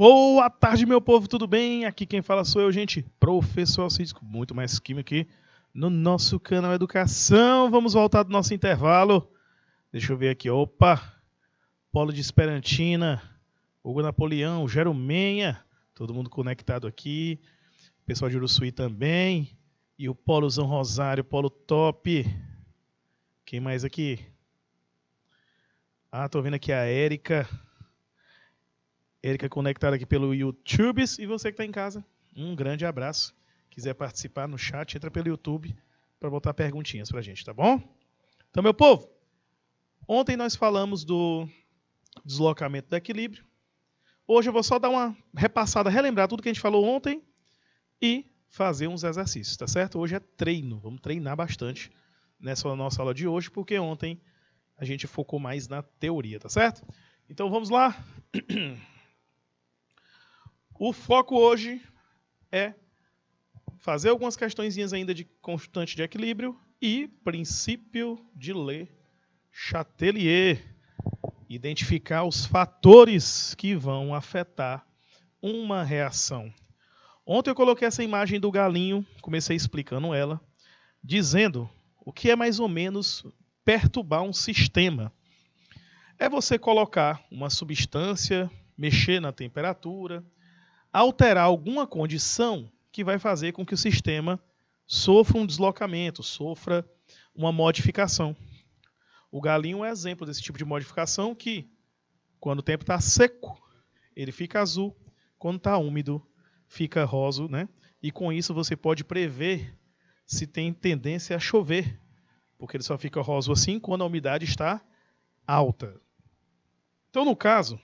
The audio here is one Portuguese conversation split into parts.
Boa tarde, meu povo, tudo bem? Aqui quem fala sou eu, gente, Professor Alcides, com muito mais química aqui no nosso canal Educação. Vamos voltar do nosso intervalo. Deixa eu ver aqui, opa, Polo de Esperantina, Hugo Napoleão, Jerumenha, todo mundo conectado aqui, pessoal de Uruçuí também, e o Polozão Rosário, Polo Top. Quem mais aqui? Tô vendo aqui a Érica conectada aqui pelo YouTube. E você que está em casa, um grande abraço. Quiser participar no chat, entra pelo YouTube para botar perguntinhas para a gente, tá bom? Então, meu povo, ontem nós falamos do deslocamento do equilíbrio. Hoje eu vou só dar uma repassada, relembrar tudo que a gente falou ontem e fazer uns exercícios, tá certo? Hoje é treino, vamos treinar bastante nessa nossa aula de hoje, porque ontem a gente focou mais na teoria, tá certo? Então vamos lá. O foco hoje é fazer algumas questõezinhas ainda de constante de equilíbrio e princípio de Le Chatelier. Identificar os fatores que vão afetar uma reação. Ontem eu coloquei essa imagem do galinho, comecei explicando ela, dizendo o que é mais ou menos perturbar um sistema. É você colocar uma substância, mexer na temperatura, alterar alguma condição que vai fazer com que o sistema sofra um deslocamento, sofra uma modificação. O galinho é um exemplo desse tipo de modificação que, quando o tempo está seco, ele fica azul, quando está úmido, fica rosa, né? E com isso você pode prever se tem tendência a chover, porque ele só fica rosa assim quando a umidade está alta. Então, no caso,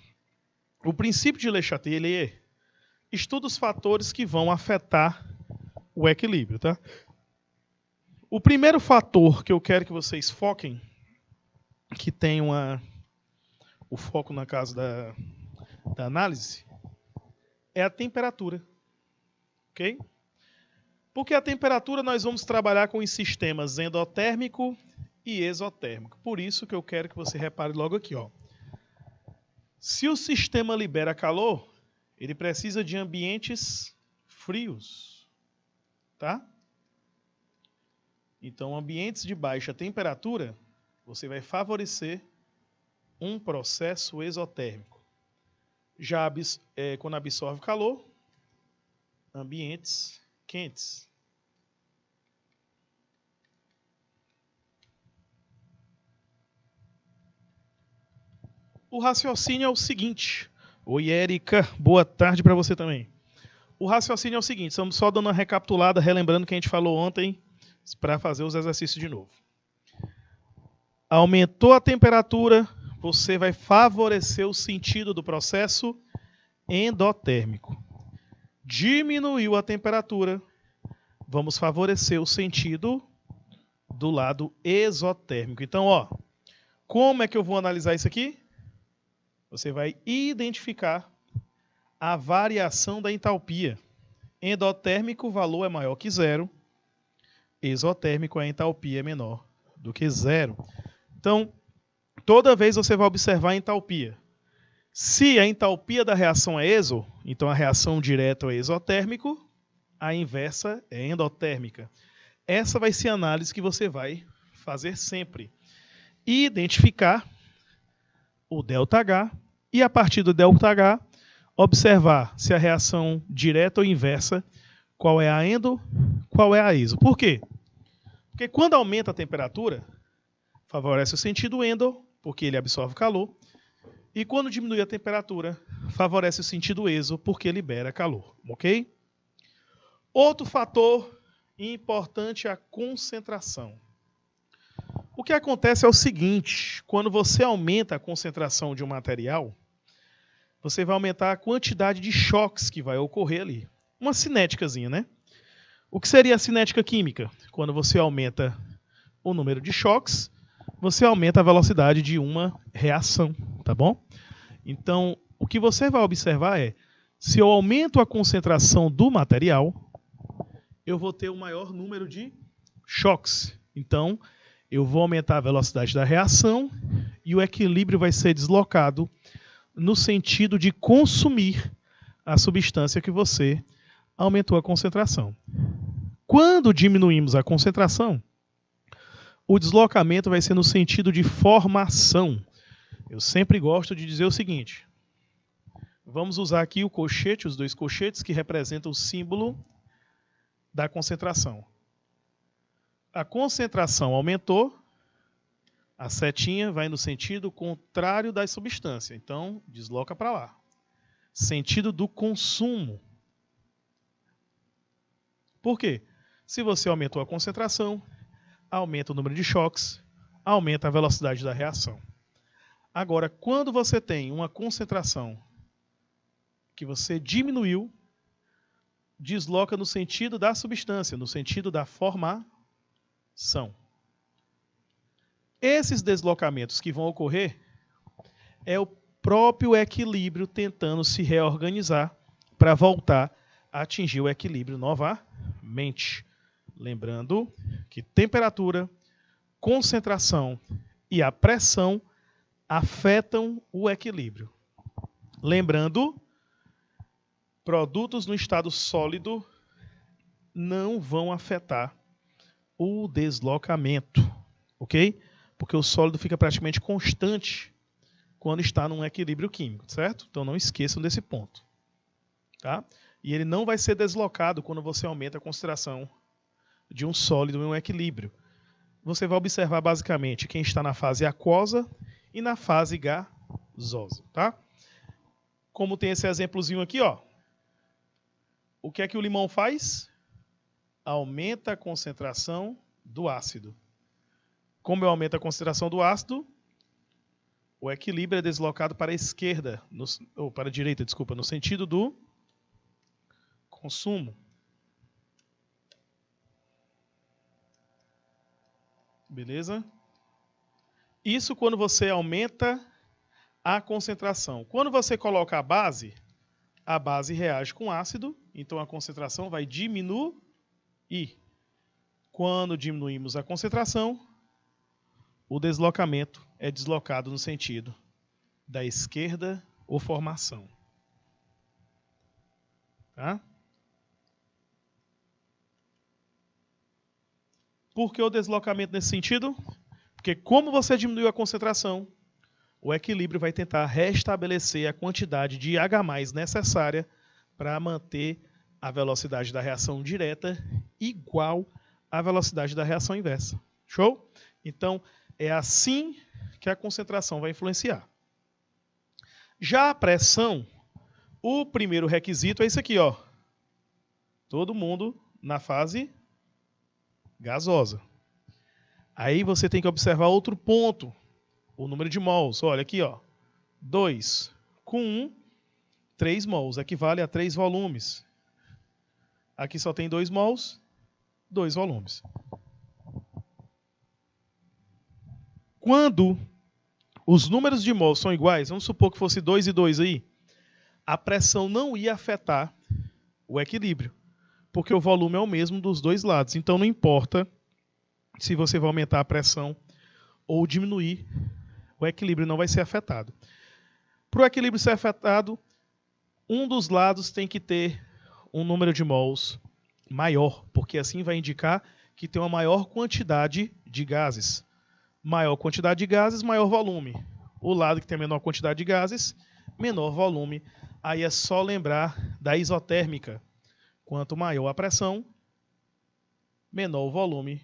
o princípio de Le Chatelier estuda os fatores que vão afetar o equilíbrio, tá? O primeiro fator que eu quero que vocês foquem, que tem o foco na casa da análise, é a temperatura. Ok? Porque a temperatura nós vamos trabalhar com os sistemas endotérmico e exotérmico. Por isso que eu quero que você repare logo aqui, ó. Se o sistema libera calor, ele precisa de ambientes frios, tá? Então, ambientes de baixa temperatura, você vai favorecer um processo exotérmico. Já quando absorve calor, ambientes quentes. O raciocínio é o seguinte. Oi, Érica, boa tarde para você também. O raciocínio é o seguinte, estamos só dando uma recapitulada, relembrando o que a gente falou ontem, para fazer os exercícios de novo. Aumentou a temperatura, você vai favorecer o sentido do processo endotérmico. Diminuiu a temperatura, vamos favorecer o sentido do lado exotérmico. Então, ó, como é que eu vou analisar isso aqui? Você vai identificar a variação da entalpia. Endotérmico, o valor é maior que zero. Exotérmico, a entalpia é menor do que zero. Então, toda vez você vai observar a entalpia. Se a entalpia da reação é exo, então a reação direta é exotérmico, a inversa é endotérmica. Essa vai ser a análise que você vai fazer sempre. Identificar o ΔH e, a partir do ΔH, observar se a reação direta ou inversa, qual é a endo, qual é a exo. Por quê? Porque quando aumenta a temperatura, favorece o sentido endo, porque ele absorve calor, e quando diminui a temperatura, favorece o sentido exo, porque libera calor. Ok? Outro fator importante é a concentração. O que acontece é o seguinte, quando você aumenta a concentração de um material, você vai aumentar a quantidade de choques que vai ocorrer ali. Uma cinéticazinha, né? O que seria a cinética química? Quando você aumenta o número de choques, você aumenta a velocidade de uma reação, tá bom? Então, o que você vai observar é, se eu aumento a concentração do material, eu vou ter um maior número de choques. Então, eu vou aumentar a velocidade da reação e o equilíbrio vai ser deslocado no sentido de consumir a substância que você aumentou a concentração. Quando diminuímos a concentração, o deslocamento vai ser no sentido de formação. Eu sempre gosto de dizer o seguinte. Vamos usar aqui o colchete, os dois colchetes, que representam o símbolo da concentração. A concentração aumentou, a setinha vai no sentido contrário da substância. Então, desloca para lá. Sentido do consumo. Por quê? Se você aumentou a concentração, aumenta o número de choques, aumenta a velocidade da reação. Agora, quando você tem uma concentração que você diminuiu, desloca no sentido da substância, no sentido da formação. Esses deslocamentos que vão ocorrer é o próprio equilíbrio tentando se reorganizar para voltar a atingir o equilíbrio novamente. Lembrando que temperatura, concentração e a pressão afetam o equilíbrio. Lembrando, produtos no estado sólido não vão afetar o deslocamento, ok? Porque o sólido fica praticamente constante quando está num equilíbrio químico, certo? Então não esqueçam desse ponto. Tá? E ele não vai ser deslocado quando você aumenta a concentração de um sólido em um equilíbrio. Você vai observar basicamente quem está na fase aquosa e na fase gasosa. Tá? Como tem esse exemplozinho aqui, ó. O que é que o limão faz? Aumenta a concentração do ácido. Como eu aumento a concentração do ácido, o equilíbrio é deslocado para a esquerda, ou para a direita, desculpa, no sentido do consumo. Beleza? Isso quando você aumenta a concentração. Quando você coloca a base reage com ácido, então a concentração vai diminuir. Quando diminuímos a concentração, o deslocamento é deslocado no sentido da esquerda ou formação. Tá? Por que o deslocamento nesse sentido? Porque como você diminuiu a concentração, o equilíbrio vai tentar restabelecer a quantidade de H+ necessária para manter a velocidade da reação direta igual à velocidade da reação inversa. Show? Então, é assim que a concentração vai influenciar. Já a pressão, o primeiro requisito é isso aqui, ó. Todo mundo na fase gasosa. Aí você tem que observar outro ponto, o número de mols. Olha aqui, ó. 2 com 1, 3 mols, equivale a 3 volumes. Aqui só tem 2 mols, 2 volumes. Quando os números de mols são iguais, vamos supor que fosse 2 e 2 aí, a pressão não ia afetar o equilíbrio, porque o volume é o mesmo dos dois lados. Então não importa se você vai aumentar a pressão ou diminuir, o equilíbrio não vai ser afetado. Para o equilíbrio ser afetado, um dos lados tem que ter um número de mols maior, porque assim vai indicar que tem uma maior quantidade de gases. Maior quantidade de gases, maior volume. O lado que tem a menor quantidade de gases, menor volume. Aí é só lembrar da isotérmica. Quanto maior a pressão, menor o volume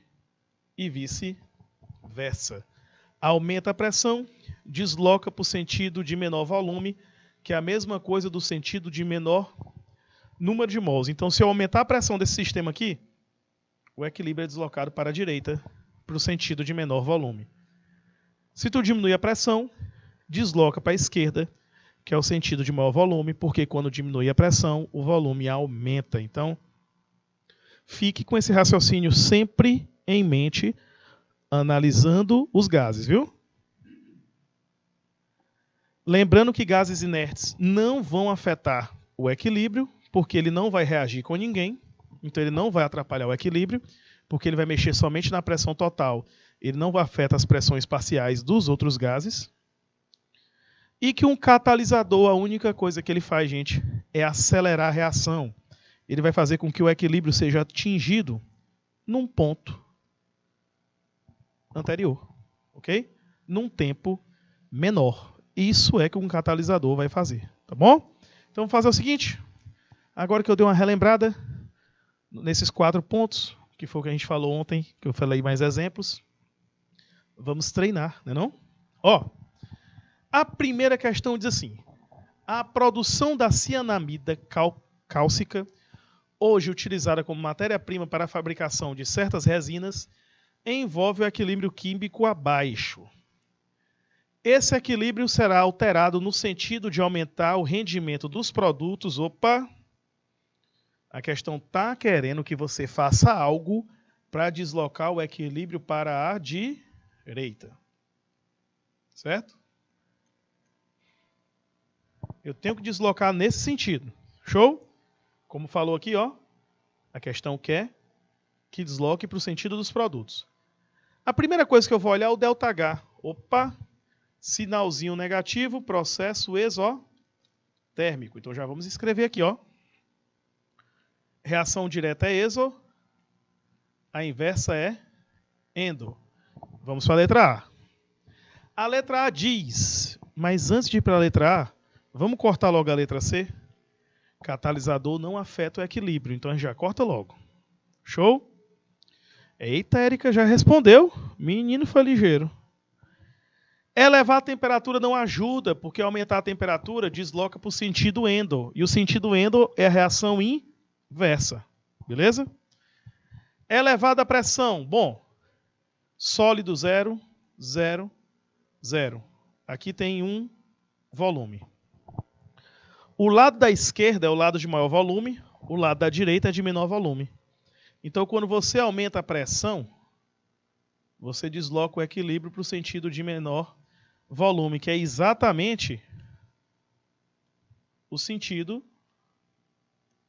e vice-versa. Aumenta a pressão, desloca para o sentido de menor volume, que é a mesma coisa do sentido de menor número de mols. Então, se eu aumentar a pressão desse sistema aqui, o equilíbrio é deslocado para a direita, para o sentido de menor volume. Se tu diminuir a pressão, desloca para a esquerda, que é o sentido de maior volume, porque quando diminui a pressão, o volume aumenta. Então, fique com esse raciocínio sempre em mente, analisando os gases, viu? Lembrando que gases inertes não vão afetar o equilíbrio, porque ele não vai reagir com ninguém, então ele não vai atrapalhar o equilíbrio, porque ele vai mexer somente na pressão total, ele não afeta as pressões parciais dos outros gases. E que um catalisador, a única coisa que ele faz, gente, é acelerar a reação. Ele vai fazer com que o equilíbrio seja atingido num ponto anterior, ok? Num tempo menor. Isso é que um catalisador vai fazer, tá bom? Então vamos fazer o seguinte. Agora que eu dei uma relembrada nesses 4 pontos, que foi o que a gente falou ontem, que eu falei mais exemplos, vamos treinar, né não? Ó, a primeira questão diz assim: a produção da cianamida cálcica, hoje utilizada como matéria-prima para a fabricação de certas resinas, envolve o equilíbrio químico abaixo. Esse equilíbrio será alterado no sentido de aumentar o rendimento dos produtos. Opa! A questão está querendo que você faça algo para deslocar o equilíbrio para a direita. Certo? Eu tenho que deslocar nesse sentido. Show? Como falou aqui, ó, a questão quer que desloque para o sentido dos produtos. A primeira coisa que eu vou olhar é o ΔH. Opa! Sinalzinho negativo, processo exotérmico. Então já vamos escrever aqui, ó. Reação direta é exo, a inversa é endo. Vamos para a letra A. A letra A diz, mas antes de ir para a letra A, vamos cortar logo a letra C? Catalisador não afeta o equilíbrio, então a gente já corta logo. Show? Eita, Érica já respondeu. Menino foi ligeiro. Elevar a temperatura não ajuda, porque aumentar a temperatura desloca para o sentido endo. E o sentido endo é a reação inversa. Beleza? Elevada a pressão. Bom, sólido 0, 0, 0. Aqui tem um volume. O lado da esquerda é o lado de maior volume, o lado da direita é de menor volume. Então, quando você aumenta a pressão, você desloca o equilíbrio para o sentido de menor volume, que é exatamente o sentido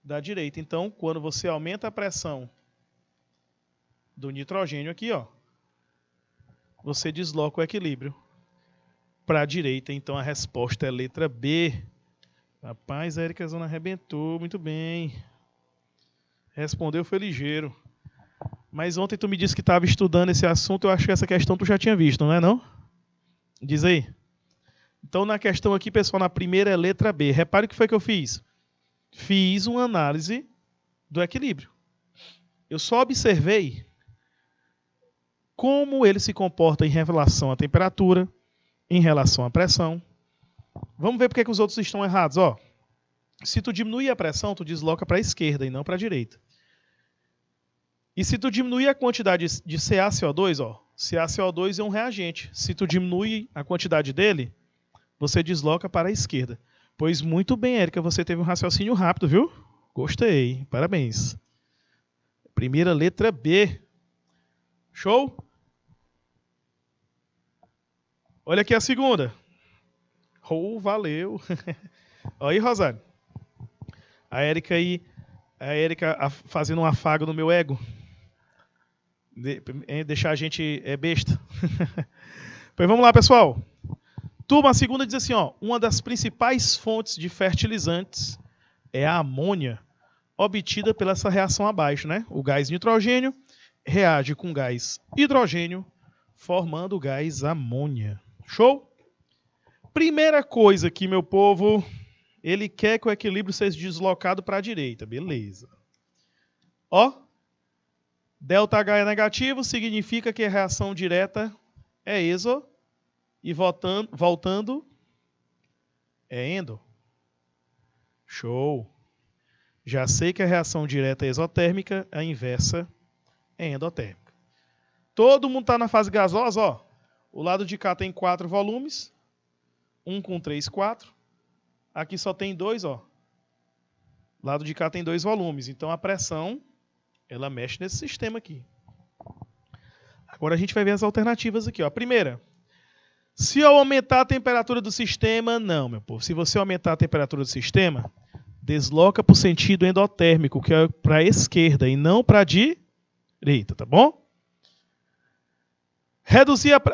da direita. Então, quando você aumenta a pressão do nitrogênio aqui, ó, você desloca o equilíbrio para a direita. Então, a resposta é letra B. Rapaz, a Érica Zona arrebentou, muito bem. Respondeu, foi ligeiro. Mas ontem tu me disse que estava estudando esse assunto, eu acho que essa questão tu já tinha visto, não é não? Diz aí. Então, na questão aqui, pessoal, na primeira é letra B. Repare o que foi que eu fiz. Fiz uma análise do equilíbrio. Eu só observei como ele se comporta em relação à temperatura, em relação à pressão. Vamos ver porque que os outros estão errados. Ó, se tu diminuir a pressão, tu desloca para a esquerda e não para a direita. E se tu diminuir a quantidade de CaCO2, ó, CaCO2 é um reagente. Se tu diminui a quantidade dele, você desloca para a esquerda. Pois muito bem, Érica, você teve um raciocínio rápido, viu? Gostei, parabéns. Primeira letra B. Show? Olha aqui a segunda. Oh, valeu. Olha aí, Rosário. A Érica fazendo um afago no meu ego. Deixar a gente besta. Pois vamos lá, pessoal. Turma, a segunda diz assim, ó, uma das principais fontes de fertilizantes é a amônia, obtida pela essa reação abaixo, né? O gás nitrogênio reage com gás hidrogênio, formando o gás amônia. Show? Primeira coisa aqui, meu povo, ele quer que o equilíbrio seja deslocado para a direita. Beleza. Ó, ΔH é negativo, significa que a reação direta é exo e voltando é endo. Show. Já sei que a reação direta é exotérmica, a inversa é endotérmica. Todo mundo está na fase gasosa, ó. O lado de cá tem 4 volumes. 1 com 3, 4. Aqui só tem 2, ó. O lado de cá tem 2 volumes. Então a pressão, ela mexe nesse sistema aqui. Agora a gente vai ver as alternativas aqui, ó. Primeira, se eu aumentar a temperatura do sistema, não, meu povo. Se você aumentar a temperatura do sistema, desloca para o sentido endotérmico, que é para a esquerda e não para a direita, tá bom?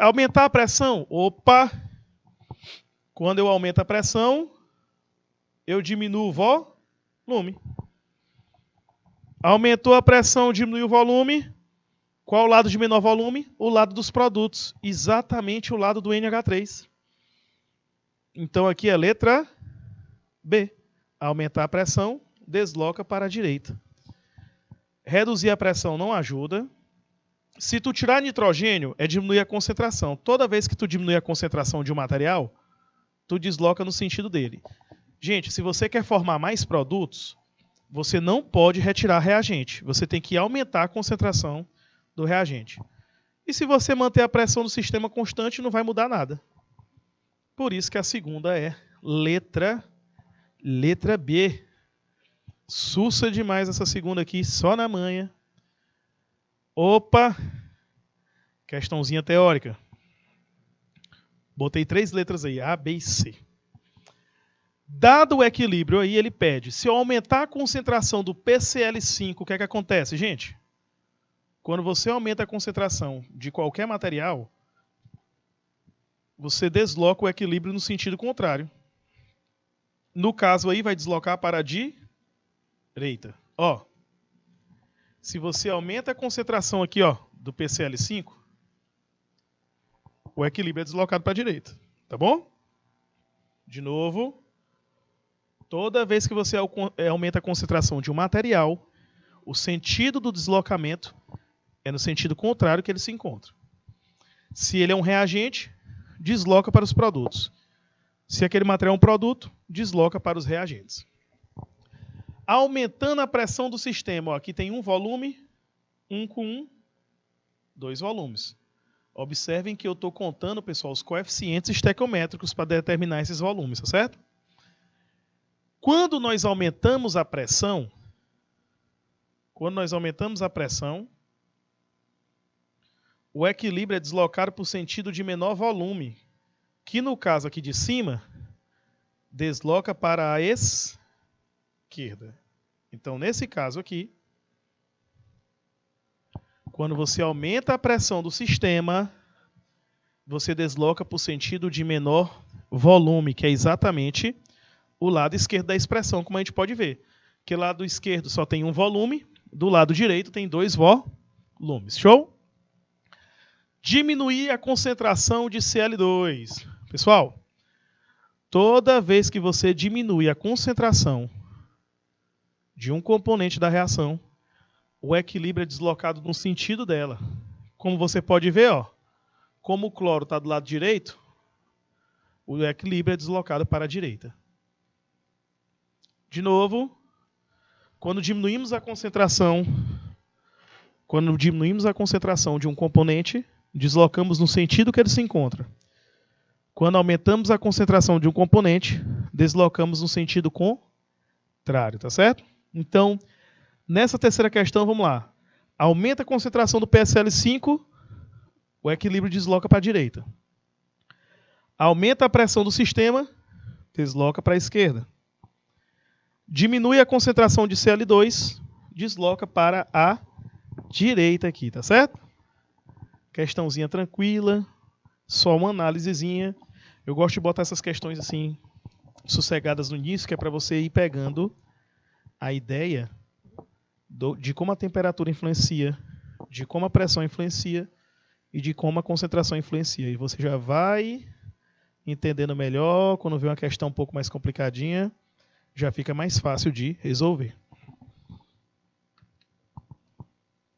Aumentar a pressão. Opa! Quando eu aumento a pressão, eu diminuo o Lume. Aumentou a pressão, diminuiu o volume. Qual o lado de menor volume? O lado dos produtos. Exatamente o lado do NH3. Então aqui é a letra B. Aumentar a pressão, desloca para a direita. Reduzir a pressão não ajuda. Se tu tirar nitrogênio, é diminuir a concentração. Toda vez que tu diminui a concentração de um material, tu desloca no sentido dele. Gente, se você quer formar mais produtos, você não pode retirar reagente. Você tem que aumentar a concentração do reagente. E se você manter a pressão do sistema constante, não vai mudar nada. Por isso que a segunda é letra B. Sussa demais essa segunda aqui, só na manha. Opa! Questãozinha teórica. Botei 3 letras aí, A, B e C. Dado o equilíbrio aí, ele pede, se eu aumentar a concentração do PCl5, o que é que acontece, gente? Quando você aumenta a concentração de qualquer material, você desloca o equilíbrio no sentido contrário. No caso aí, vai deslocar para a direita. Ó, se você aumenta a concentração aqui, ó, do PCl5, o equilíbrio é deslocado para a direita. Tá bom? De novo, toda vez que você aumenta a concentração de um material, o sentido do deslocamento é no sentido contrário que ele se encontra. Se ele é um reagente, desloca para os produtos. Se aquele material é um produto, desloca para os reagentes. Aumentando a pressão do sistema. Ó, aqui tem um volume, 1 com 1, 2 volumes. Observem que eu estou contando, pessoal, os coeficientes estequiométricos para determinar esses volumes, tá certo? Quando nós aumentamos a pressão, o equilíbrio é deslocado por sentido de menor volume, que no caso aqui de cima, desloca para a esquerda. Então, nesse caso aqui, quando você aumenta a pressão do sistema, você desloca por sentido de menor volume, que é exatamente o lado esquerdo da expressão, como a gente pode ver. Que lado esquerdo só tem um volume, do lado direito tem 2 volumes. Show? Diminuir a concentração de Cl2. Pessoal, toda vez que você diminui a concentração de um componente da reação, o equilíbrio é deslocado no sentido dela. Como você pode ver, ó, como o cloro está do lado direito, o equilíbrio é deslocado para a direita. De novo, quando diminuímos a concentração de um componente, deslocamos no sentido que ele se encontra. Quando aumentamos a concentração de um componente, deslocamos no sentido contrário, tá certo? Então, nessa terceira questão, vamos lá. Aumenta a concentração do PSL5, o equilíbrio desloca para a direita. Aumenta a pressão do sistema, desloca para a esquerda. Diminui a concentração de Cl2, desloca para a direita aqui, tá certo? Questãozinha tranquila, só uma análisezinha. Eu gosto de botar essas questões assim, sossegadas no início, que é para você ir pegando a ideia de como a temperatura influencia, de como a pressão influencia e de como a concentração influencia. E você já vai entendendo melhor, quando vê uma questão um pouco mais complicadinha, já fica mais fácil de resolver.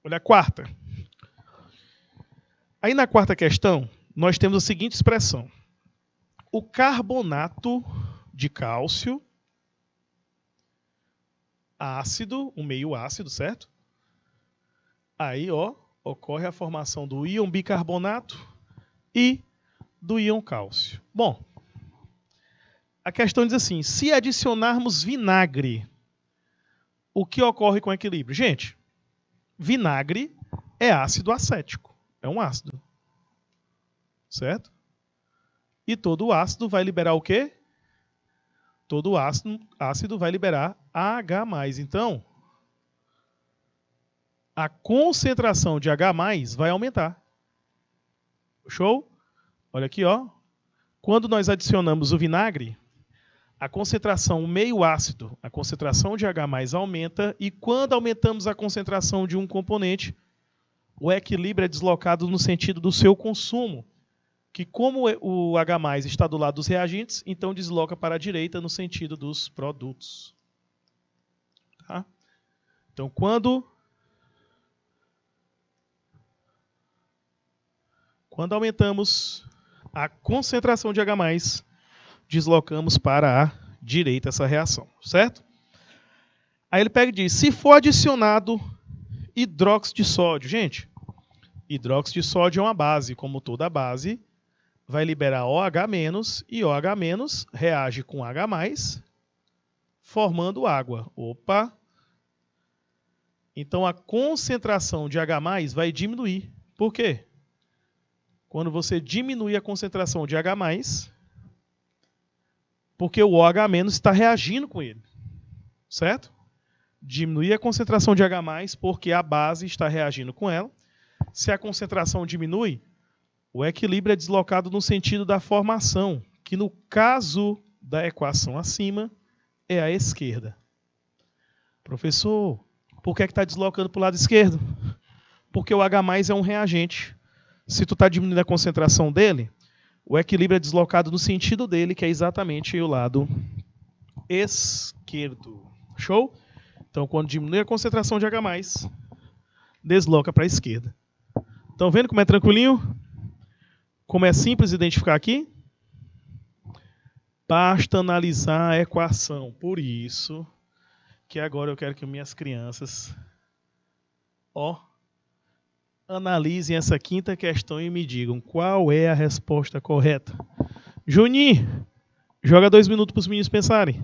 Olha a quarta. Aí na quarta questão, nós temos a seguinte expressão. O carbonato de cálcio ácido, um meio ácido, certo? Aí, ó, ocorre a formação do íon bicarbonato e do íon cálcio. Bom, a questão diz assim, se adicionarmos vinagre, o que ocorre com o equilíbrio? Gente, vinagre é ácido acético, é um ácido, certo? E todo ácido vai liberar o quê? Todo ácido vai liberar H+. Então, a concentração de H+, vai aumentar. Show? Olha aqui, ó. Quando nós adicionamos o vinagre, a concentração, o meio ácido, a concentração de H+ aumenta, e quando aumentamos a concentração de um componente, o equilíbrio é deslocado no sentido do seu consumo, que como o H+ está do lado dos reagentes, então desloca para a direita no sentido dos produtos. Tá? Então, quando aumentamos a concentração de H+, deslocamos para a direita essa reação, certo? Aí ele pega e diz, se for adicionado hidróxido de sódio, gente, hidróxido de sódio é uma base, como toda base, vai liberar OH- e OH- reage com H+, formando água. Opa! Então a concentração de H+ vai diminuir. Por quê? Quando você diminui a concentração de H+, porque o OH- está reagindo com ele. Certo? Diminuir a concentração de H+, porque a base está reagindo com ela. Se a concentração diminui, o equilíbrio é deslocado no sentido da formação, que no caso da equação acima é a esquerda. Professor, por que está deslocando para o lado esquerdo? Porque o H+ é um reagente. Se tu está diminuindo a concentração dele, o equilíbrio é deslocado no sentido dele, que é exatamente o lado esquerdo. Show? Então, quando diminui a concentração de H+, desloca para a esquerda. Estão vendo como é tranquilinho? Como é simples identificar aqui? Basta analisar a equação. Por isso que agora eu quero que minhas crianças analisem essa quinta questão e me digam qual é a resposta correta. Juninho, joga 2 minutos para os meninos pensarem.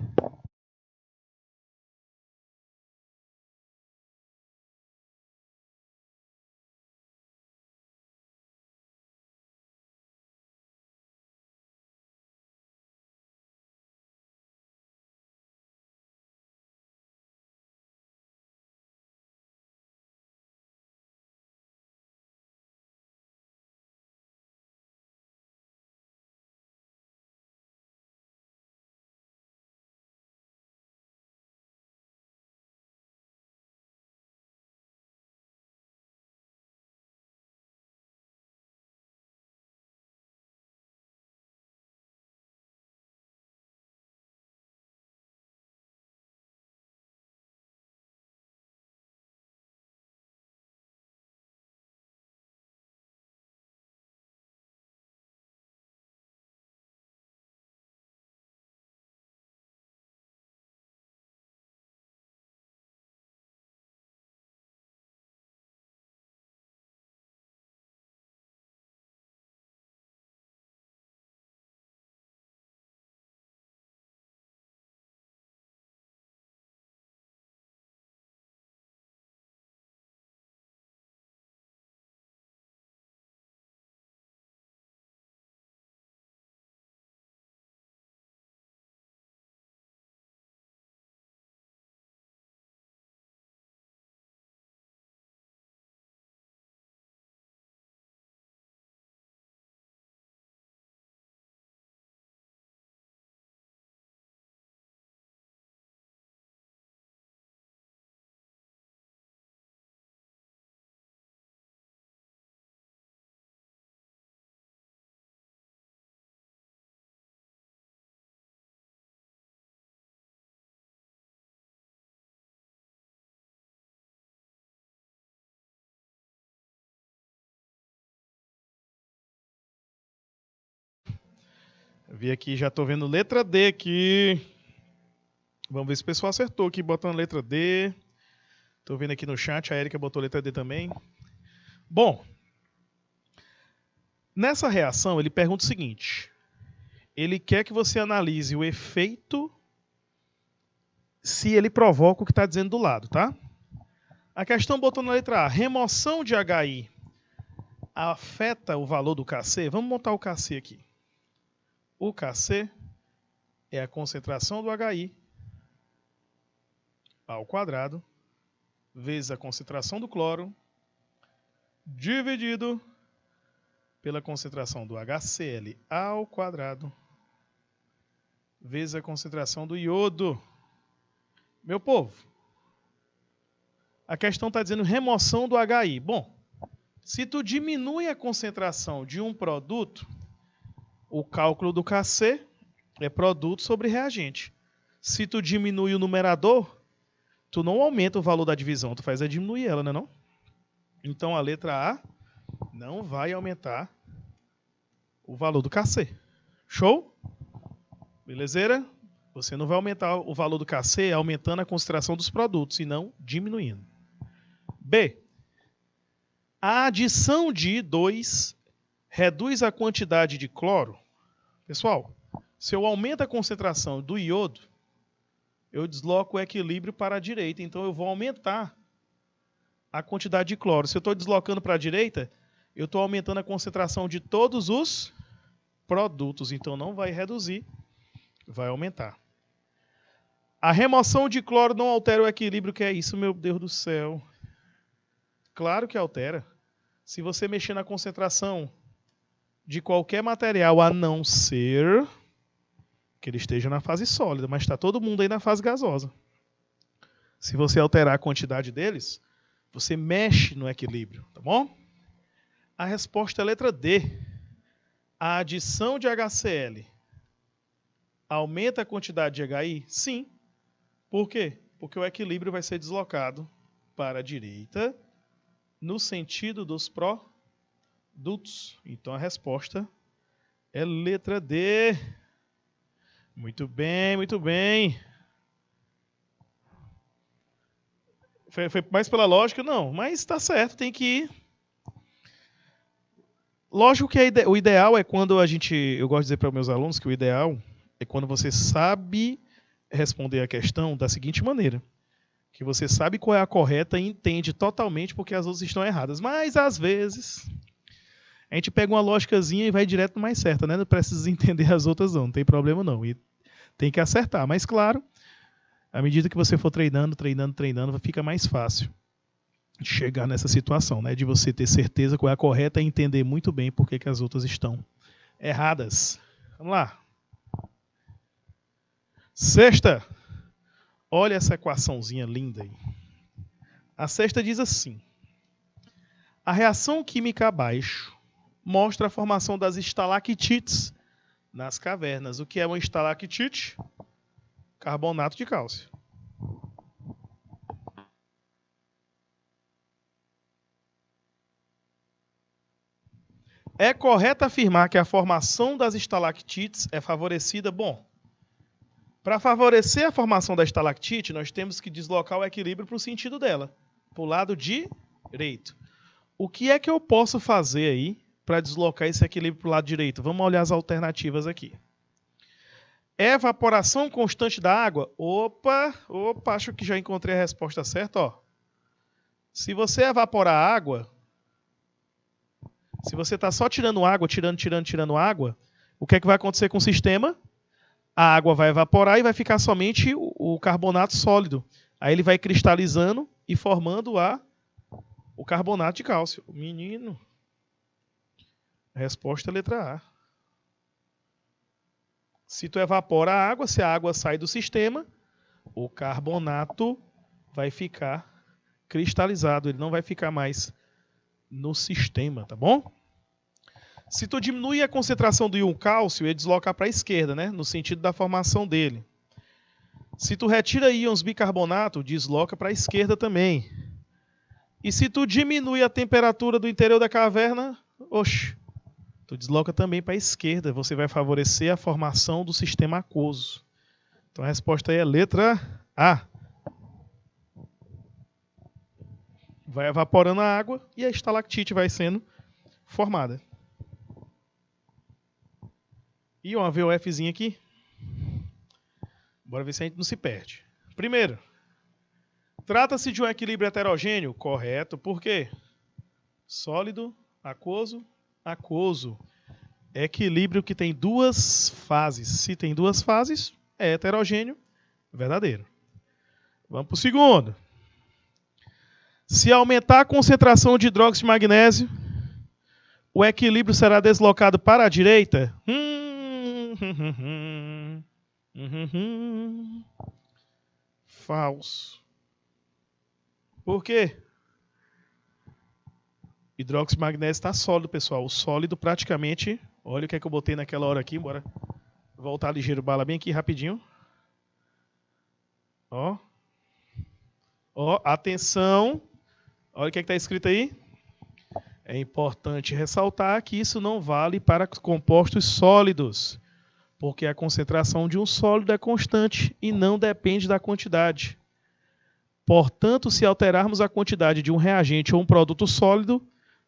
Eu vi aqui, já estou vendo letra D aqui. Vamos ver se o pessoal acertou aqui, botando letra D. Estou vendo aqui no chat, a Erika botou letra D também. Bom, nessa reação ele pergunta o seguinte. Ele quer que você analise o efeito se ele provoca o que está dizendo do lado, tá? A questão botou na letra A. Remoção de HI afeta o valor do Kc? Vamos montar o Kc aqui. O Kc é a concentração do HI ao quadrado vezes a concentração do cloro dividido pela concentração do HCl ao quadrado vezes a concentração do iodo. Meu povo, a questão está dizendo remoção do HI. Bom, se tu diminui a concentração de um produto, o cálculo do KC é produto sobre reagente. Se tu diminui o numerador, tu não aumenta o valor da divisão, tu faz diminuir ela, né, não? Então a letra A não vai aumentar o valor do KC. Show? Belezeira? Você não vai aumentar o valor do KC aumentando a concentração dos produtos, e não diminuindo. B. A adição de I2 reduz a quantidade de cloro. Pessoal, se eu aumento a concentração do iodo, eu desloco o equilíbrio para a direita, então eu vou aumentar a quantidade de cloro. Se eu estou deslocando para a direita, eu estou aumentando a concentração de todos os produtos, então não vai reduzir, vai aumentar. A remoção de cloro não altera o equilíbrio, que é isso, meu Deus do céu? Claro que altera. Se você mexer na concentração de qualquer material, a não ser que ele esteja na fase sólida, mas está todo mundo aí na fase gasosa. Se você alterar a quantidade deles, você mexe no equilíbrio, tá bom? A resposta é a letra D. A adição de HCl aumenta a quantidade de HI? Sim. Por quê? Porque o equilíbrio vai ser deslocado para a direita no sentido dos produtos. Então a resposta é letra D. Muito bem, muito bem. Foi mais pela lógica? Não, mas está certo, tem que ir. Lógico que o ideal é quando eu gosto de dizer para os meus alunos que o ideal é quando você sabe responder a questão da seguinte maneira, que você sabe qual é a correta e entende totalmente porque as outras estão erradas. Mas, às vezes, a gente pega uma lógicazinha e vai direto no mais certo, né? Não precisa entender as outras não tem problema não. E tem que acertar. Mas, claro, à medida que você for treinando, fica mais fácil de chegar nessa situação, né? De você ter certeza qual é a correta e entender muito bem por que as outras estão erradas. Vamos lá. Sexta. Olha essa equaçãozinha linda aí. A sexta diz assim. A reação química abaixo mostra a formação das estalactites nas cavernas. O que é uma estalactite? Carbonato de cálcio. É correto afirmar que a formação das estalactites é favorecida? Bom, para favorecer a formação da estalactite, nós temos que deslocar o equilíbrio para o sentido dela, para o lado direito. O que é que eu posso fazer aí para deslocar esse equilíbrio para o lado direito? Vamos olhar as alternativas aqui. Evaporação constante da água? Opa, acho que já encontrei a resposta certa. Ó. Se você evaporar a água, se você está só tirando água, tirando água, o que é que vai acontecer com o sistema? A água vai evaporar e vai ficar somente o carbonato sólido. Aí ele vai cristalizando e formando o carbonato de cálcio. Menino. A resposta é a letra A. Se tu evapora a água, se a água sai do sistema, o carbonato vai ficar cristalizado. Ele não vai ficar mais no sistema, tá bom? Se tu diminui a concentração do íon cálcio, ele desloca para a esquerda, né? No sentido da formação dele. Se tu retira íons bicarbonato, desloca para a esquerda também. E se tu diminui a temperatura do interior da caverna, tu desloca também para a esquerda. Você vai favorecer a formação do sistema aquoso. Então a resposta aí é letra A. Vai evaporando a água e a estalactite vai sendo formada. E uma VOFzinha aqui. Bora ver se a gente não se perde. Primeiro, trata-se de um equilíbrio heterogêneo? Correto. Por quê? Sólido, aquoso, aquoso. Equilíbrio que tem duas fases. Se tem duas fases, é heterogêneo, verdadeiro. Vamos para o segundo. Se aumentar a concentração de hidróxido de magnésio, o equilíbrio será deslocado para a direita? Uhum. Falso. Por quê? Hidróxido de magnésio está sólido, pessoal. O sólido praticamente... Olha o que é que eu botei naquela hora aqui. Bora voltar ligeiro bala bem aqui rapidinho. Ó. Ó, atenção. Olha o que é que está escrito aí. É importante ressaltar que isso não vale para compostos sólidos, porque a concentração de um sólido é constante e não depende da quantidade. Portanto, se alterarmos a quantidade de um reagente ou um produto sólido,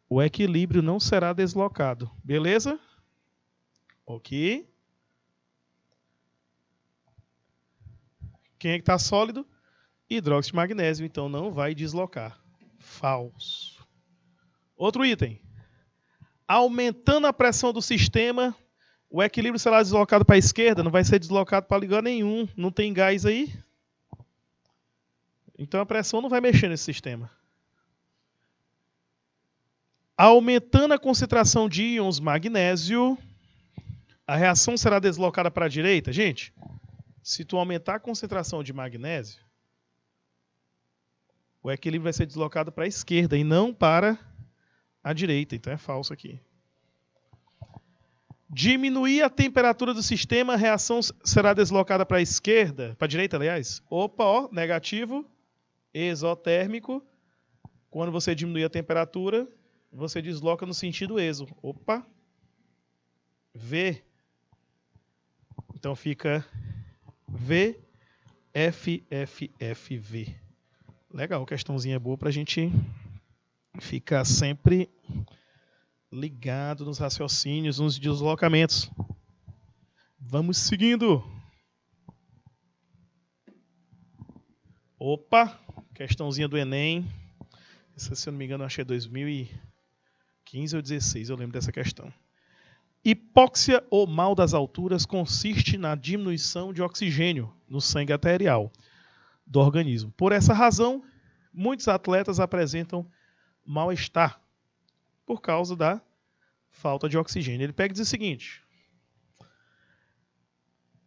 o equilíbrio não será deslocado. Beleza? Ok. Quem é que está sólido? Hidróxido de magnésio, então não vai deslocar. Falso. Outro item. Aumentando a pressão do sistema, o equilíbrio será deslocado para a esquerda, não vai ser deslocado para lugar nenhum. Não tem gás aí? Então a pressão não vai mexer nesse sistema. Aumentando a concentração de íons magnésio, a reação será deslocada para a direita? Gente, se tu aumentar a concentração de magnésio, o equilíbrio vai ser deslocado para a esquerda e não para a direita. Então é falso aqui. Diminuir a temperatura do sistema, a reação será deslocada para a esquerda, para a direita, aliás. Opa, ó, negativo, exotérmico. Quando você diminui a temperatura, você desloca no sentido exo. Opa. V. Então fica V, F, F, F, V. Legal, questãozinha boa para a gente ficar sempre ligado nos raciocínios, nos deslocamentos. Vamos seguindo. Opa, questãozinha do Enem. Essa, se eu não me engano, acho que é 2015 ou 2016, eu lembro dessa questão. Hipóxia ou mal das alturas consiste na diminuição de oxigênio no sangue arterial do organismo. Por essa razão, muitos atletas apresentam mal-estar por causa da falta de oxigênio. Ele pega e diz o seguinte: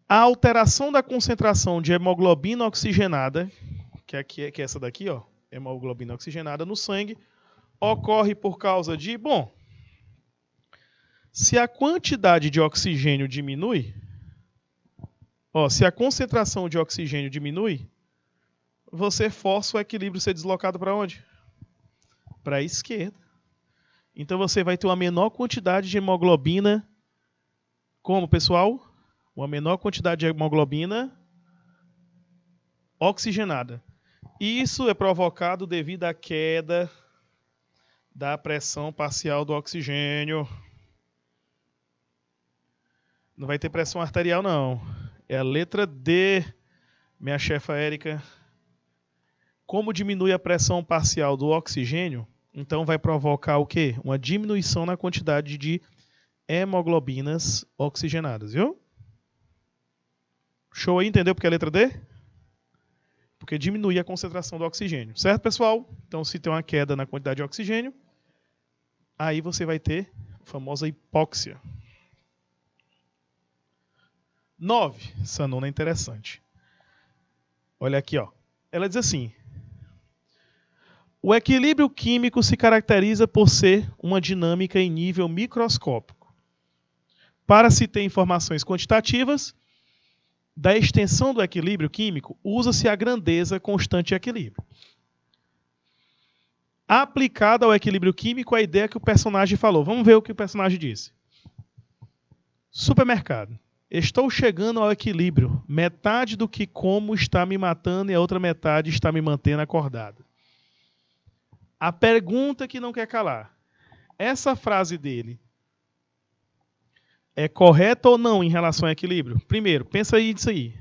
a alteração da concentração de hemoglobina oxigenada, que é essa daqui, ó, hemoglobina oxigenada no sangue, ocorre por causa de, bom, se a quantidade de oxigênio diminui, ó, se a concentração de oxigênio diminui, você força o equilíbrio ser deslocado para onde? Para a esquerda. Então você vai ter uma menor quantidade de hemoglobina. Como, pessoal? Uma menor quantidade de hemoglobina oxigenada. Isso é provocado devido à queda da pressão parcial do oxigênio. Não vai ter pressão arterial, não. É a letra D, minha chefa Érica. Como diminui a pressão parcial do oxigênio, então vai provocar o quê? Uma diminuição na quantidade de hemoglobinas oxigenadas, viu? Show aí, entendeu porque é a letra D? Porque diminui a concentração do oxigênio. Certo, pessoal? Então, se tem uma queda na quantidade de oxigênio, aí você vai ter a famosa hipóxia. 9. Essa nona é interessante. Olha aqui, ó. Ela diz assim: o equilíbrio químico se caracteriza por ser uma dinâmica em nível microscópico. Para se ter informações quantitativas da extensão do equilíbrio químico, usa-se a grandeza constante de equilíbrio. Aplicada ao equilíbrio químico, a ideia que o personagem falou. Vamos ver o que o personagem disse. Supermercado. Estou chegando ao equilíbrio. Metade do que como está me matando e a outra metade está me mantendo acordado. A pergunta que não quer calar. Essa frase dele é correta ou não em relação ao equilíbrio? Primeiro, pensa aí disso aí.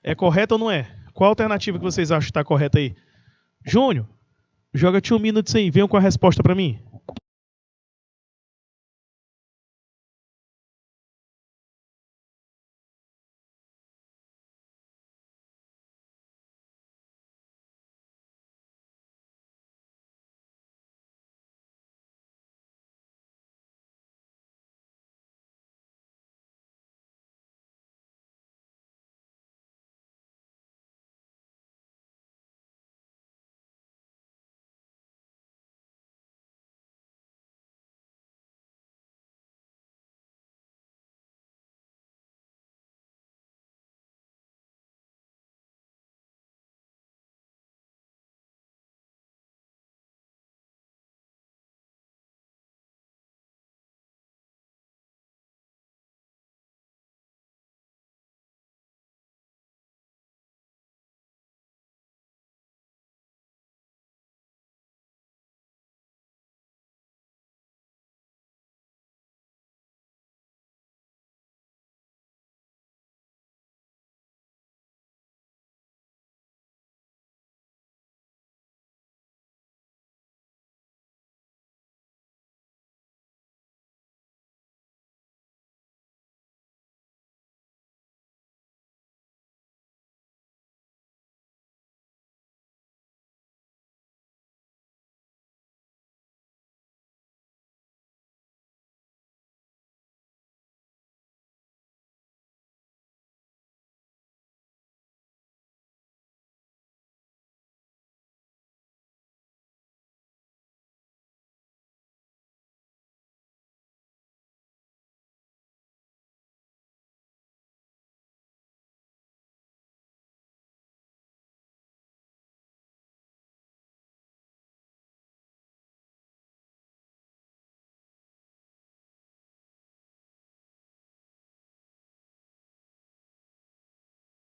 É correta ou não é? Qual a alternativa que vocês acham que está correta aí? Júnior, joga-te um minuto aí. Venham com a resposta para mim.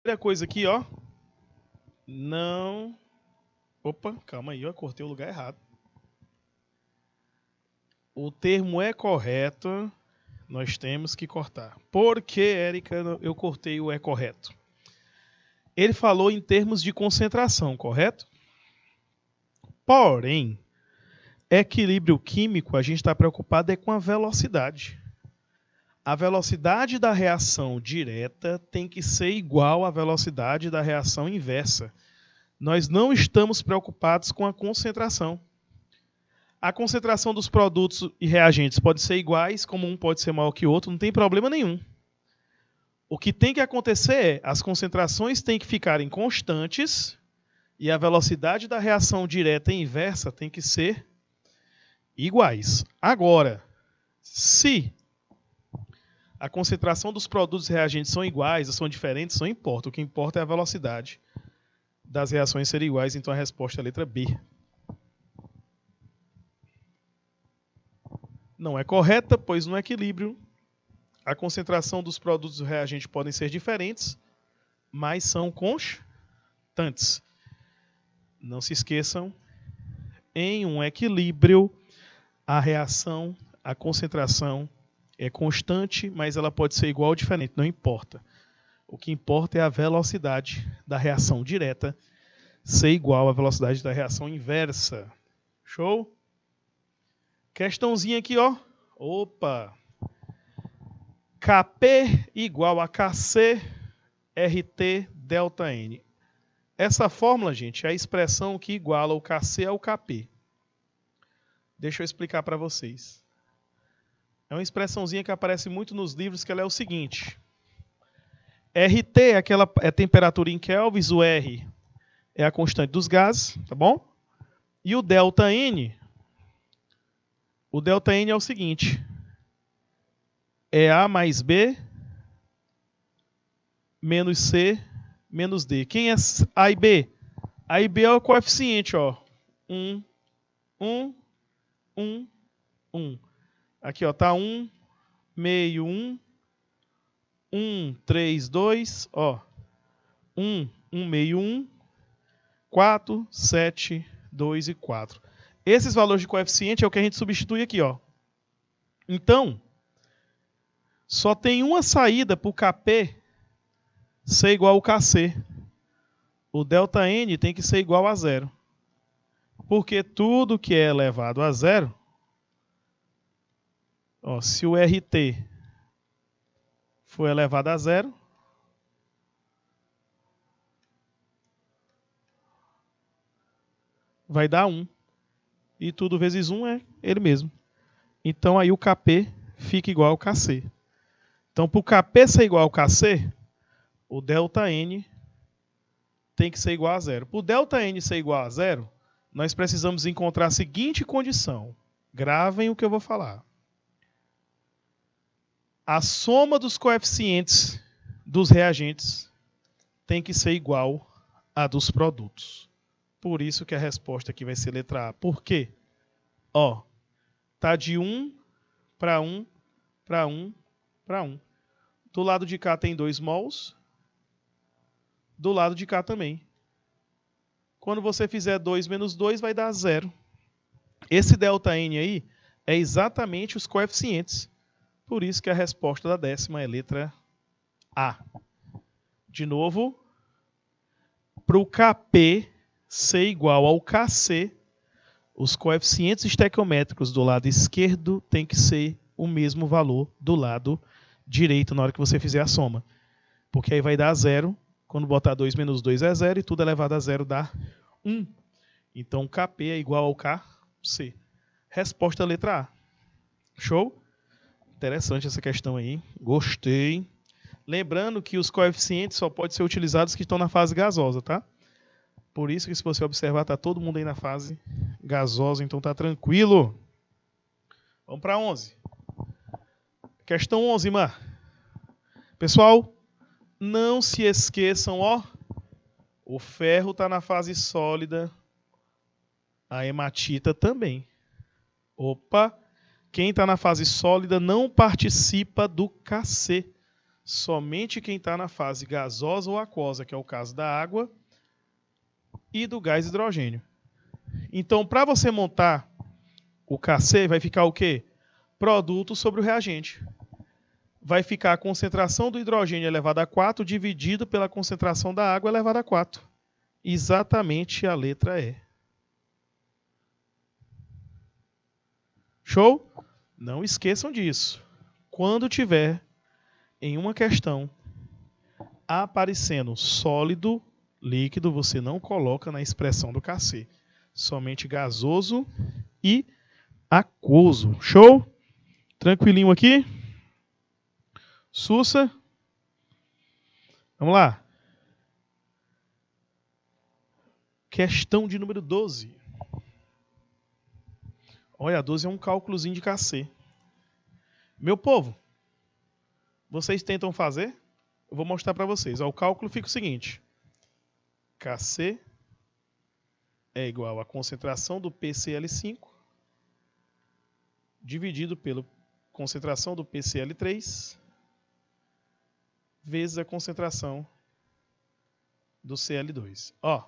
Primeira coisa aqui, ó. Não. Opa, calma aí, eu cortei o lugar errado. O termo é correto, nós temos que cortar. Por que, Érica, eu cortei o é correto? Ele falou em termos de concentração, correto? Porém, equilíbrio químico, a gente está preocupado é com a velocidade. A velocidade da reação direta tem que ser igual à velocidade da reação inversa. Nós não estamos preocupados com a concentração. A concentração dos produtos e reagentes pode ser iguais, como um pode ser maior que o outro, não tem problema nenhum. O que tem que acontecer é, as concentrações têm que ficarem constantes e a velocidade da reação direta e inversa tem que ser iguais. Agora, se a concentração dos produtos e reagentes são iguais ou são diferentes, não importa. O que importa é a velocidade das reações serem iguais, então a resposta é a letra B. Não é correta, pois no equilíbrio a concentração dos produtos e reagentes podem ser diferentes, mas são constantes. Não se esqueçam, em um equilíbrio, a reação, a concentração é constante, mas ela pode ser igual ou diferente, não importa. O que importa é a velocidade da reação direta ser igual à velocidade da reação inversa. Show? Questãozinha aqui, ó. Opa! Kp igual a Kc RT delta N. Essa fórmula, gente, é a expressão que iguala o Kc ao Kp. Deixa eu explicar para vocês. É uma expressãozinha que aparece muito nos livros, que ela é o seguinte. RT é a temperatura em kelvins, o R é a constante dos gases, tá bom? E o delta N é o seguinte. É A mais B menos C menos D. Quem é A e B? A e B é o coeficiente, ó. 1, 1, 1, 1. Aqui, ó, tá 1, meio 1, 1, 3, 2, ó. 1, 1 meio 1, 4, 7, 2 e 4. Esses valores de coeficiente é o que a gente substitui aqui, ó. Então, só tem uma saída para o Kp ser igual ao Kc. O delta N tem que ser igual a zero. Porque tudo que é elevado a zero, ó, se o RT for elevado a zero, vai dar 1. E tudo vezes 1 é ele mesmo. Então aí o Kp fica igual ao Kc. Então para o Kp ser igual ao Kc, o delta N tem que ser igual a zero. Para o delta N ser igual a zero, nós precisamos encontrar a seguinte condição. Gravem o que eu vou falar. A soma dos coeficientes dos reagentes tem que ser igual à dos produtos. Por isso que a resposta aqui vai ser letra A. Por quê? Ó, tá de 1 para 1 para 1 para 1. Do lado de cá tem 2 mols. Do lado de cá também. Quando você fizer 2 menos 2, vai dar 0. Esse delta N aí é exatamente os coeficientes. Por isso que a resposta da décima é letra A. De novo, para o Kp ser igual ao Kc, os coeficientes estequiométricos do lado esquerdo tem que ser o mesmo valor do lado direito na hora que você fizer a soma. Porque aí vai dar 0. Quando botar 2 menos 2 é 0 e tudo elevado a 0 dá 1. Então, Kp é igual ao Kc. Resposta letra A. Show? Interessante essa questão aí. Gostei. Lembrando que os coeficientes só podem ser utilizados que estão na fase gasosa, tá? Por isso que se você observar, está todo mundo aí na fase gasosa, então tá tranquilo. Vamos para 11. Questão 11, Mar. Pessoal, não se esqueçam, ó. O ferro está na fase sólida. A hematita também. Opa! Quem está na fase sólida não participa do Kc. somente quem está na fase gasosa ou aquosa, que é o caso da água e do gás hidrogênio. Então, para você montar o KC, vai ficar o quê? Produto sobre o reagente. Vai ficar a concentração do hidrogênio elevado a 4 dividido pela concentração da água elevada a 4. Exatamente a letra E. Show? Não esqueçam disso. Quando tiver em uma questão aparecendo sólido, líquido, você não coloca na expressão do KC. Somente gasoso e aquoso. Show? Tranquilinho aqui? Sussa? Vamos lá. Questão de número 12. Olha, a 12 é um cálculozinho de KC. Meu povo, vocês tentam fazer? Eu vou mostrar para vocês. Ó, o cálculo fica o seguinte. KC é igual à concentração do PCl5 dividido pela concentração do PCl3 vezes a concentração do Cl2. Ó.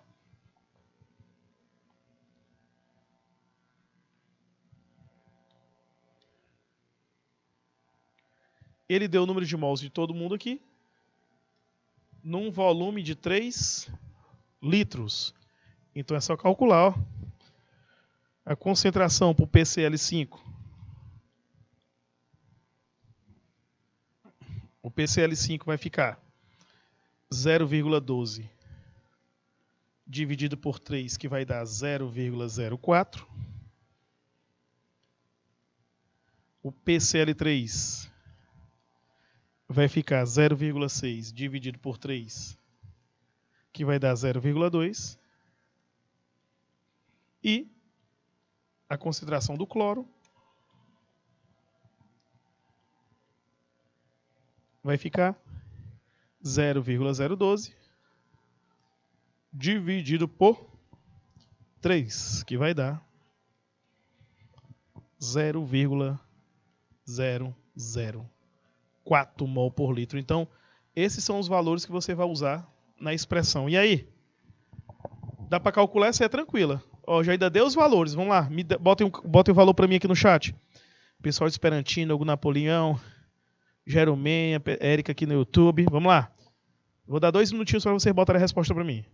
Ele deu o número de mols de todo mundo aqui num volume de 3 litros. Então é só calcular, ó. A concentração para o PCl5. O PCl5 vai ficar 0,12 dividido por 3, que vai dar 0,04. O PCl3 vai ficar 0,6 dividido por 3, que vai dar 0,2. E a concentração do cloro vai ficar 0,012 dividido por 3, que vai dar 0,004 mol por litro. Então, esses são os valores que você vai usar na expressão. E aí? Dá para calcular? Essa é tranquila. Ó, já ainda deu os valores. Vamos lá. Botem o valor para mim aqui no chat. Pessoal de Esperantino, Hugo Napoleão, Jeromenha, Érica aqui no YouTube. Vamos lá. Vou dar 2 minutinhos para vocês botarem a resposta para mim.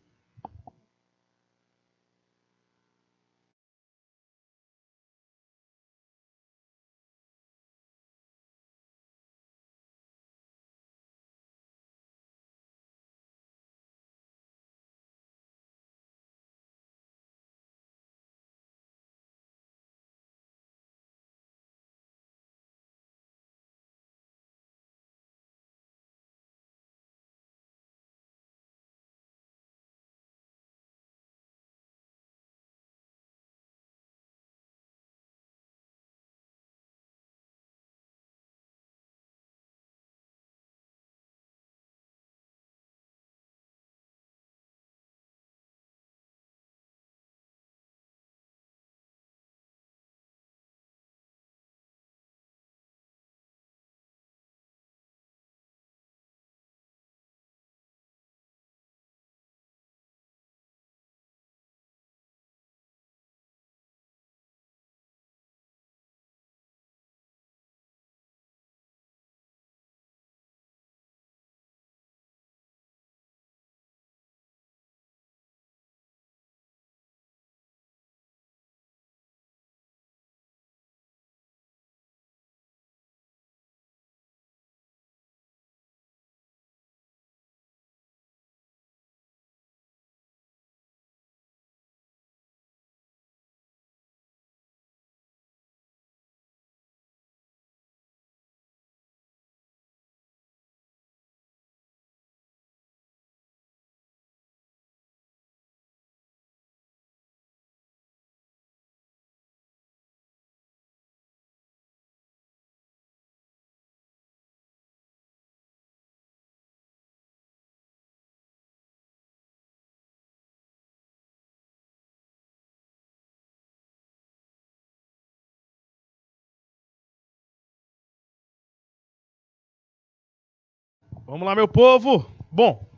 Vamos lá, meu povo! Bom,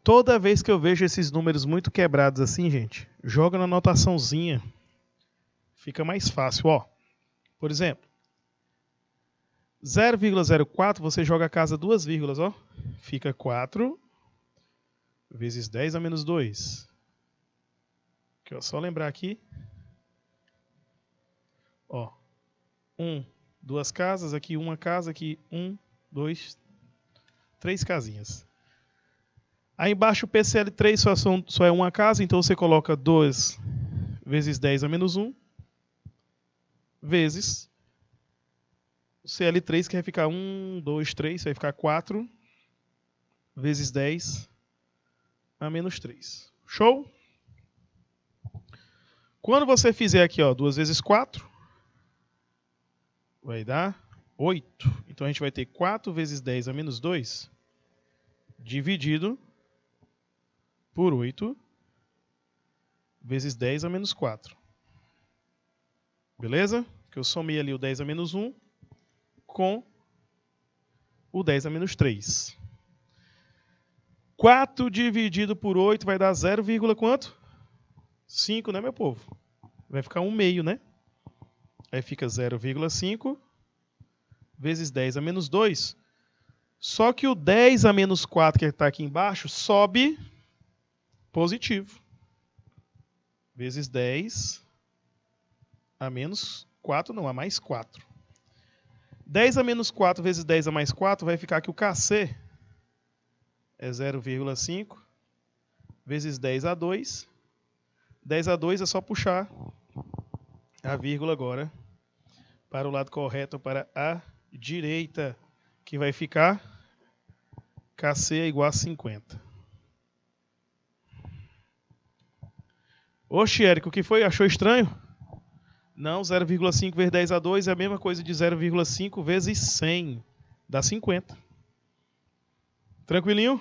toda vez que eu vejo esses números muito quebrados assim, gente, joga na anotaçãozinha. Fica mais fácil, ó. Por exemplo, 0,04 você joga a casa duas vírgulas, ó. Fica 4 vezes 10 a menos 2. Aqui, ó, só lembrar aqui. Ó, 1, 2 casas, aqui uma casa, aqui 1, 2, 3 casinhas. Aí embaixo o PCL3 só é uma casa, então você coloca 2 vezes 10 a menos 1, vezes o CL3, que vai ficar 1, 2, 3, vai ficar 4 vezes 10 a menos 3. Show? Quando você fizer aqui, ó, 2 vezes 4, vai dar 8. Então a gente vai ter 4 vezes 10 a menos 2 dividido por 8 vezes 10 a menos 4. Beleza? Que eu somei ali o 10 a menos 1 com o 10 a menos 3. 4 dividido por 8 vai dar 0, quanto? 5, né, meu povo? Vai ficar 1 meio, né? Aí fica 0,5 vezes 10 a menos 2. Só que o 10 a menos 4 que está aqui embaixo sobe positivo. Vezes 10 a menos 4, não, a mais 4. 10 a menos 4 vezes 10 a mais 4 vai ficar que o KC é 0,5 vezes 10 a 2. 10 a 2 é só puxar a vírgula agora para o lado correto, para a direita, que vai ficar KC é igual a 50. Oxe, Érico, o que foi? Achou estranho? Não, 0,5 vezes 10 a 2 é a mesma coisa de 0,5 vezes 100. Dá 50. Tranquilinho?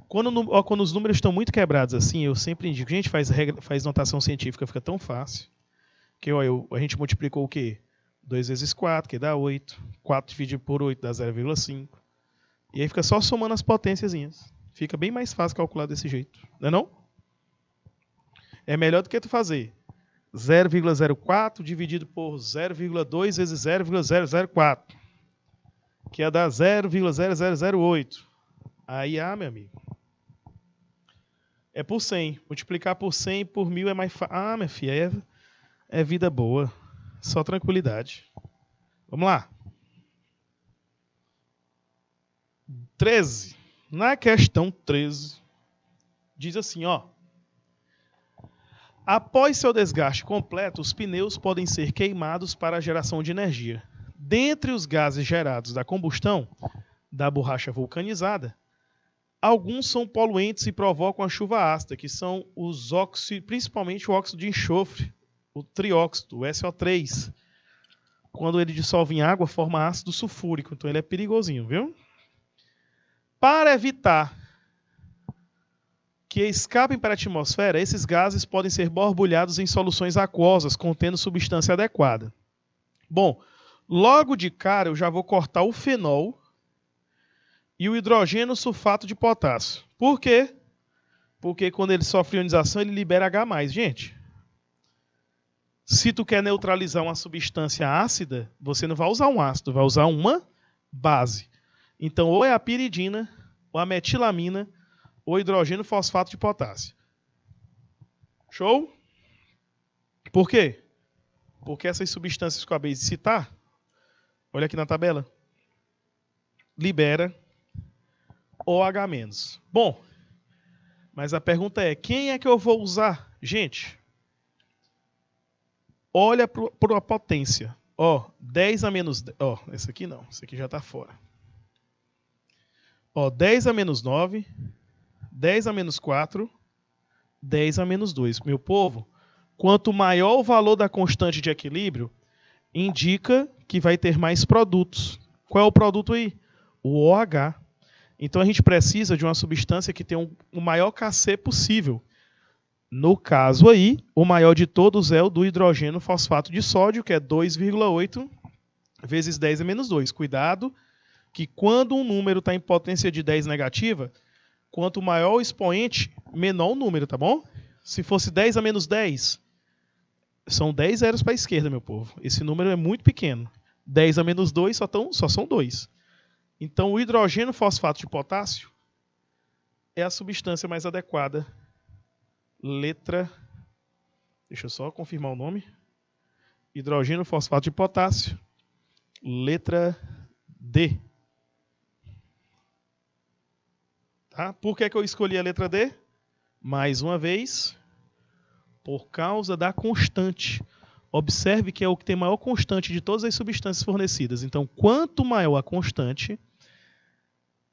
Quando os números estão muito quebrados assim, eu sempre indico, gente, faz notação científica, fica tão fácil. Que ó, a gente multiplicou o quê? 2 vezes 4, que dá 8. 4 dividido por 8 dá 0,5. E aí fica só somando as potênciazinhas. Fica bem mais fácil calcular desse jeito. Não é não? É melhor do que tu fazer 0,04 dividido por 0,2 vezes 0,004. Que ia dar 0,0008. Aí, meu amigo. É por 100. Multiplicar por 100 por 1000 é mais fácil. Minha filha, é vida boa. Só tranquilidade. Vamos lá. 13. Na questão 13, diz assim, ó. Após seu desgaste completo, os pneus podem ser queimados para a geração de energia. Dentre os gases gerados da combustão da borracha vulcanizada, alguns são poluentes e provocam a chuva ácida, que são os óxidos, principalmente o óxido de enxofre, o trióxido, o SO3. Quando ele dissolve em água, forma ácido sulfúrico, então ele é perigosinho, viu? Para evitar que escapem para a atmosfera, esses gases podem ser borbulhados em soluções aquosas contendo substância adequada. Bom, logo de cara eu já vou cortar o fenol e o hidrogênio sulfato de potássio. Por quê? Porque quando ele sofre ionização, ele libera H+. Gente, se tu quer neutralizar uma substância ácida, você não vai usar um ácido, vai usar uma base. Então, ou é a piridina, ou a metilamina, ou hidrogênio fosfato de potássio. Show? Por quê? Porque essas substâncias que eu acabei de citar, olha aqui na tabela, libera OH-. Bom, mas a pergunta é, quem é que eu vou usar? Gente, olha para a potência. Ó, 10 a menos... Ó, esse aqui não, esse aqui já está fora. Ó, 10 a menos 9... 10 a menos 4, 10 a menos 2. Meu povo, quanto maior o valor da constante de equilíbrio, indica que vai ter mais produtos. Qual é o produto aí? O OH. Então a gente precisa de uma substância que tenha o maior KC possível. No caso aí, o maior de todos é o do hidrogênio fosfato de sódio, que é 2,8 vezes 10 a menos 2. Cuidado, que quando um número está em potência de 10 negativa, quanto maior o expoente, menor o número, tá bom? Se fosse 10 a menos 10, são 10 zeros para a esquerda, meu povo. Esse número é muito pequeno. 10 a menos 2 só são 2. Então, o hidrogênio fosfato de potássio é a substância mais adequada. Letra... Deixa eu só confirmar o nome. Hidrogênio fosfato de potássio. Letra D. Tá? Por que eu escolhi a letra D? Mais uma vez, por causa da constante. Observe que é o que tem maior constante de todas as substâncias fornecidas. Então, quanto maior a constante,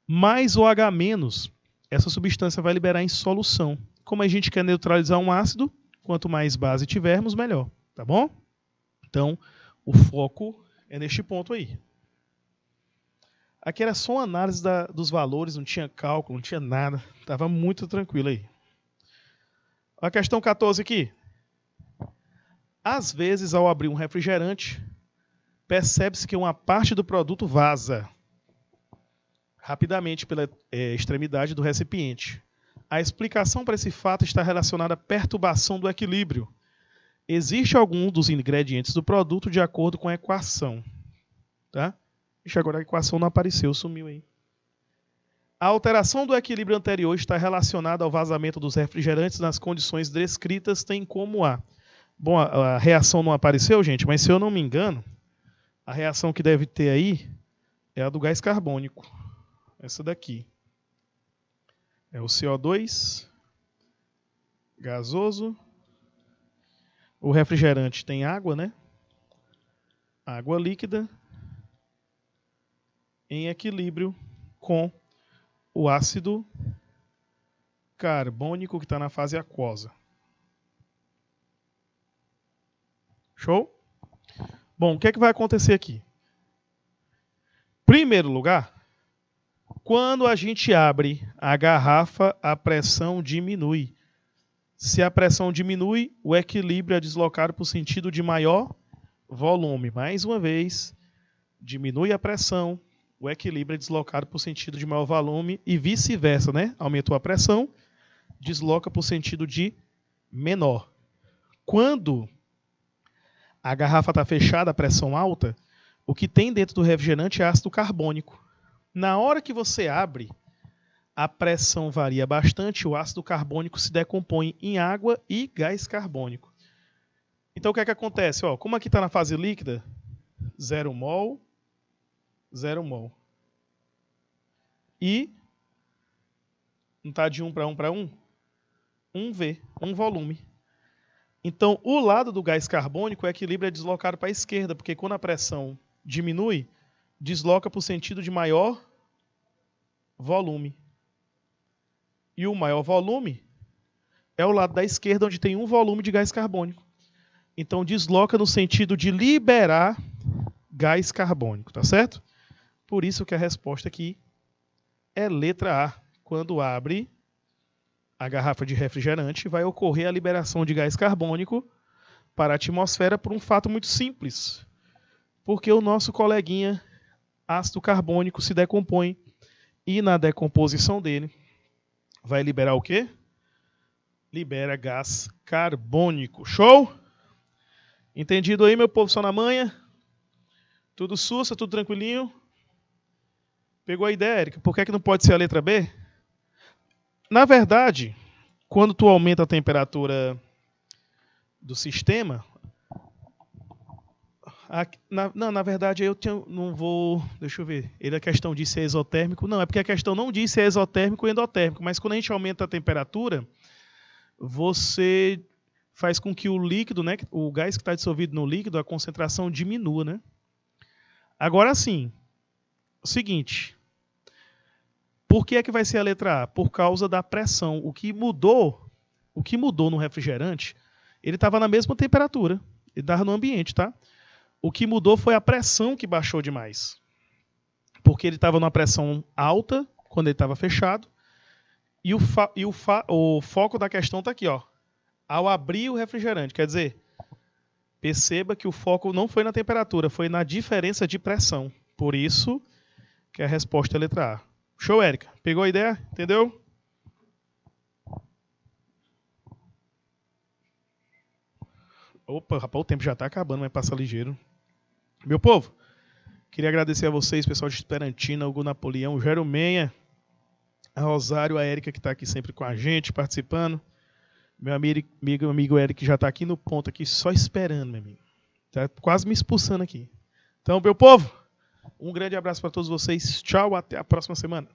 mais o H-, essa substância vai liberar em solução. Como a gente quer neutralizar um ácido, quanto mais base tivermos, melhor. Tá bom? Então, o foco é neste ponto aí. Aqui era só uma análise dos valores, não tinha cálculo, não tinha nada. Estava muito tranquilo aí. A questão 14 aqui. Às vezes, ao abrir um refrigerante, percebe-se que uma parte do produto vaza rapidamente pela extremidade do recipiente. A explicação para esse fato está relacionada à perturbação do equilíbrio. Existe algum dos ingredientes do produto de acordo com a equação. Tá? Ixi, agora a equação não apareceu, sumiu aí. A alteração do equilíbrio anterior está relacionada ao vazamento dos refrigerantes nas condições descritas, tem como A. Bom, a reação não apareceu, gente, mas se eu não me engano, a reação que deve ter aí é a do gás carbônico. Essa daqui. É o CO2 gasoso. O refrigerante tem água, né? Água líquida em equilíbrio com o ácido carbônico que está na fase aquosa. Show? Bom, o que é que vai acontecer aqui? Primeiro lugar, quando a gente abre a garrafa, a pressão diminui. Se a pressão diminui, o equilíbrio é deslocado para o sentido de maior volume. Mais uma vez, diminui a pressão, o equilíbrio é deslocado para o sentido de maior volume e vice-versa, né? Aumentou a pressão, desloca para o sentido de menor. Quando a garrafa está fechada, a pressão alta, o que tem dentro do refrigerante é ácido carbônico. Na hora que você abre, a pressão varia bastante, o ácido carbônico se decompõe em água e gás carbônico. Então o que é que acontece? Ó, como aqui está na fase líquida, 0 mol, 0 mol. E não está de 1 para 1 para 1? 1V, 1 volume. Então o lado do gás carbônico, o equilíbrio é deslocado para a esquerda, porque quando a pressão diminui, desloca para o sentido de maior volume. E o maior volume é o lado da esquerda, onde tem um volume de gás carbônico. Então desloca no sentido de liberar gás carbônico, tá certo? Por isso que a resposta aqui é letra A. Quando abre a garrafa de refrigerante, vai ocorrer a liberação de gás carbônico para a atmosfera por um fato muito simples. Porque o nosso coleguinha ácido carbônico se decompõe e na decomposição dele vai liberar o quê? Libera gás carbônico. Show? Entendido aí, meu povo, só na manha? Tudo sussa, tudo tranquilinho? Pegou a ideia, Érica? Por que é que não pode ser a letra B? Na verdade, quando tu aumenta a temperatura do sistema... Na verdade, eu não vou... Deixa eu ver. A questão diz se é exotérmico. Não, é porque a questão não diz se é exotérmico ou endotérmico. Mas quando a gente aumenta a temperatura, você faz com que o líquido, né, o gás que está dissolvido no líquido, a concentração diminua, né? Agora sim, o seguinte. Por que é que vai ser a letra A? Por causa da pressão. O que mudou no refrigerante, ele estava na mesma temperatura. Ele estava no ambiente, tá? O que mudou foi a pressão que baixou demais. Porque ele estava numa pressão alta, quando ele estava fechado. E o foco da questão está aqui, ó. Ao abrir o refrigerante. Quer dizer, perceba que o foco não foi na temperatura, foi na diferença de pressão. Por isso que a resposta é a letra A. Show, Érica? Pegou a ideia? Entendeu? Opa, rapaz, o tempo já está acabando, mas passa ligeiro. Meu povo, queria agradecer a vocês, pessoal de Esperantina, Hugo Napoleão, Jeromenha, a Rosário, a Érica, que está aqui sempre com a gente, participando. Meu amigo Eric já está aqui no ponto, aqui só esperando, meu amigo. Tá quase me expulsando aqui. Então, meu povo, um grande abraço para todos vocês. Tchau, até a próxima semana.